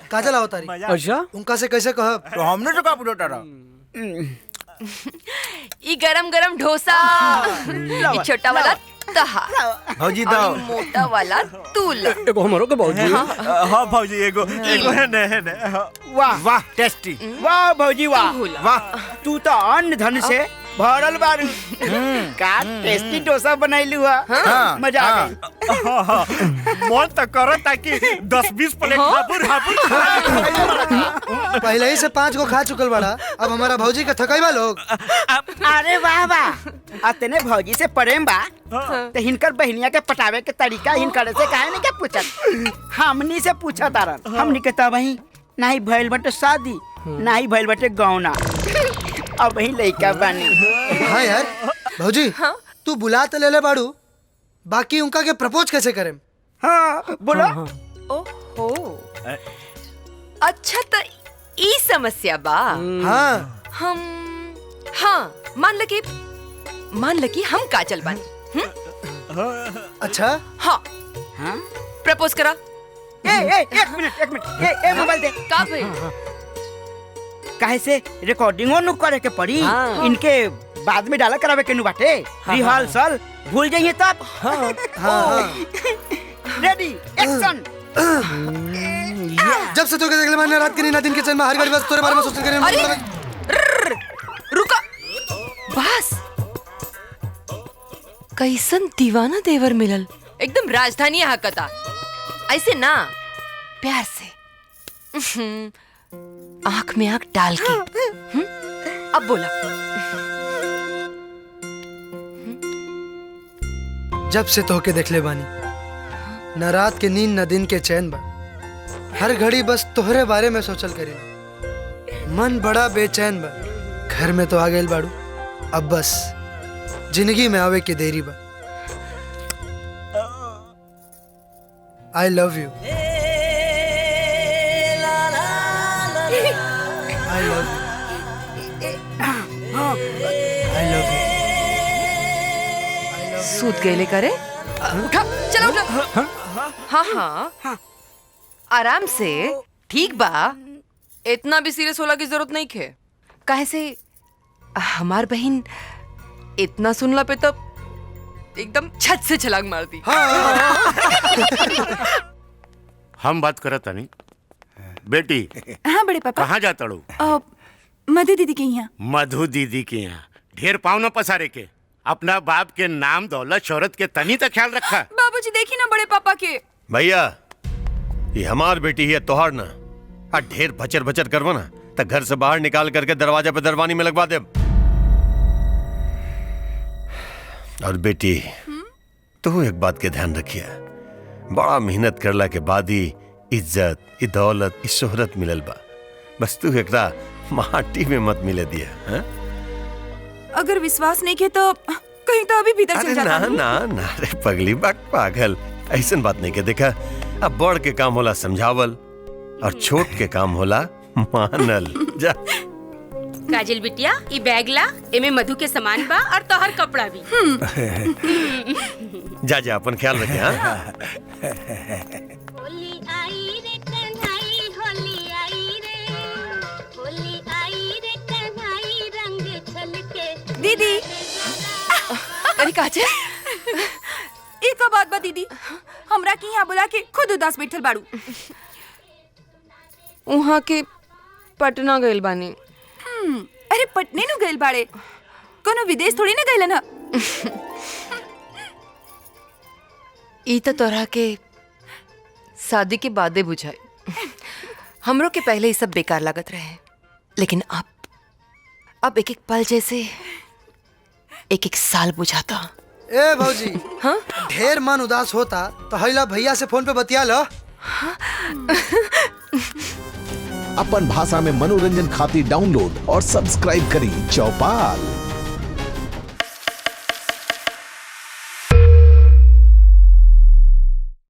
काजल आओ तारी। अच्छा उनका से कैसे कहब? तो हमने तो का पूछा रहा। ई गरम गरम डोसा, ई छोटा वाला तहा, भौजी और दाओ। ई मोटा वाला तूल। एगो हमरो के भौजी। हाँ भौजी एगो है ने। वाह वाह टेस्टी। वाह भौजी वाह वाह। तू तो अन्न धन से भरल बारू। का टेस्टी डोसा बनैलू है। मजा आ गई। मन तो करो ताकि 10-20 प्लेट हापुर पहले ही से 5 गो खा चुकल बड़ा, अब हमारा भौजी का थकाइबा लोग। अरे वाह वाह। अतने भौजी से प्रेम बा तो हिनकर बहनिया के पटावे के तरीका हिनकर से काहे नहीं के पूछत? हमनी से पूछा तारन। हमनी के तब वही नहीं भइल बटे शादी, नहीं भइल बटे गौना, अब वही लइका बानी। हाँ यार भौजी, तू बुला तो ले ले बाड़ू, बाकी उनका के प्रपोज कैसे करें? हाँ बोलो। ओहो, अच्छा तो ई समस्या बा। हाँ हाँ मान ल कि हम काजल बानी। अच्छा हाँ प्रपोज करा। एक मिनट ए मोबाइल दे। का भाई? काहे से रिकॉर्डिंगो नु करे के पड़ी। इनके बाद में डाला करावे के नु बाटे। रिहर्सल भूल जाइए तब। Ready action. जब से तो देख ले मैंने रात की ना दिन के चैन में हर घड़ी बस तोरे बारे में सोच कर रुका बस। कैसन दीवाना देवर मिलल, एकदम राजधानी हकता। ऐसे ना, प्यार से आंख में आंख डाल के। अब बोला। जब से तोहके देख ले बानी, न रात के नींद न दिन के चैन बा, हर घड़ी बस तोहरे बारे में सोचल करी। मन बड़ा बेचैन बा, घर में तो आ गइल बाड़ू, अब बस जिंदगी में आवे के देरी बा। I love you. I love you. I love you. सूत गए करे। उठा, चलो उठा। हाँ आराम से। ठीक बा, इतना भी सीरियस होला की जरूरत नहीं खे। काहे से हमार बहन इतना सुनला पे तो एकदम छत से छलांग मार दी। हम बात करत नहीं बेटी। हाँ बड़े पापा। कहाँ जाता लो? मधु दीदी के यहाँ। मधु दीदी के यहाँ ढेर पाँव न पसारे के। अपना बाप के नाम दौलत शोहरत के तनी तक ख्याल रखा। बाबूजी देखी ना बड़े पापा के। भैया ये हमार बेटी है, तोहार ना। ढेर भचर भचर करवा ना तो घर से बाहर निकाल करके दरवाजा पे दरवानी में लगवा दे। और बेटी तू एक बात के ध्यान रखिए, बड़ा मेहनत करला के बाद ही इज्जत, ई दौलत, ई शोहरत मिलल बा। बस तू एकरा माटी में मत मिले दिया। हा? अगर विश्वास नहीं के तो कहीं तो अभी भीतर चल जाता। ना रे पगली बात पागल, ऐसन बात नहीं के। देखा, अब बड़ के काम होला समझावल और छोट के काम होला मानल। जा काजल बिटिया, ई बैग ला, एमे मधु के सामान बा और तोहर कपड़ा भी। जा अपन ख्याल रखे। हाँ दीदी। अरे काजल, एक बात बा दीदी, हमरा की यहाँ बुला के खुद उदास बैठल बाड़ू। वहाँ के पटना गइल बानी। अरे पटने नु गइल बाड़े, कोनो विदेश थोड़ी ना गइलन ह। ई तो तोरा के शादी के बादे बुझाए। हमरों के पहले ये सब बेकार लागत रहे, लेकिन अब एक एक पल जैसे एक एक साल बुझाता। ए भौजी, हाँ? ढेर मन उदास होता तो हैला भैया से फोन पे बतिया लो। अपन भाषा में मनोरंजन खातिर डाउनलोड और सब्सक्राइब करी चौपाल।